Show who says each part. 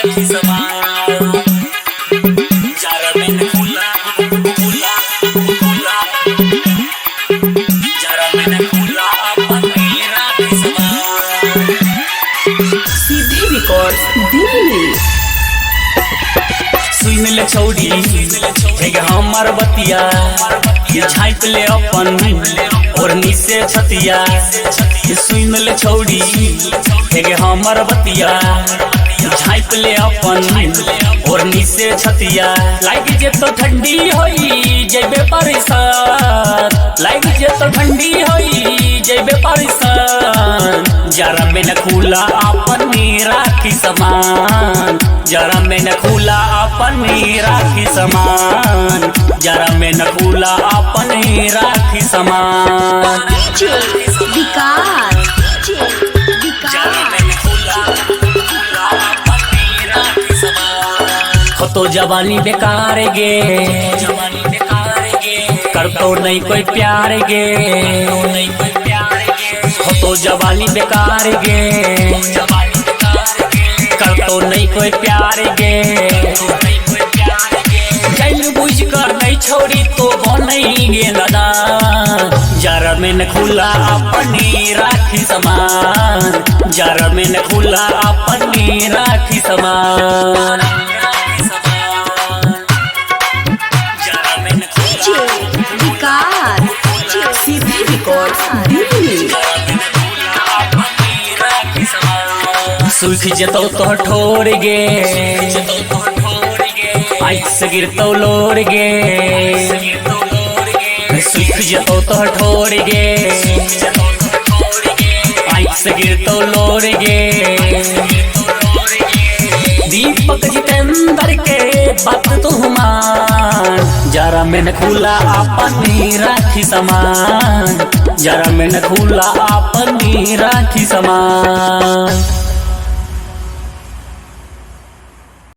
Speaker 1: सीधे रिकॉर्ड्स दिल्ली।
Speaker 2: सुन ले छौड़ी एक हमर बतिया ये झाँप ले अपन और नीचे छतिया। सुन ले छौड़ी एक हमर बतिया झाँप ले अपन और नीचे छतिया। लाइक जे तो ठंडी होई जेबे परेशान, लाइक जे तो ठंडी होई जेबे परेशान। जरा में न खुला अपन मेरा की समान, जरा में न खुला अपन मेरा की समान, जरा में न खुला अपन मेरा की समान। तो जवानी बेकार गे, जवानी बेकार गे, कर तो नहीं कोई प्यार गे, हो तो जवानी बेकार गे, कर तो नहीं कोई प्यार गे। जान बुझ कर नहीं छोड़ी तो नहीं गे दादा, जरा में न खुला अपनी राखी समान, जरा में न खुला अपनी राखी समान।
Speaker 1: सीधे रिकॉर्ड्स दिल्ली।
Speaker 2: सूख जतो तो ठोर गे, आँख से गिरतो लोर गे, सूख जतो तो ठोर गे, आँख से गिरतो लोर गे। दीपक जितेंद्र के बात तो मान, जरा में न खुला अपनी राखी समान, जरा में न खुला अपनी राखी समान।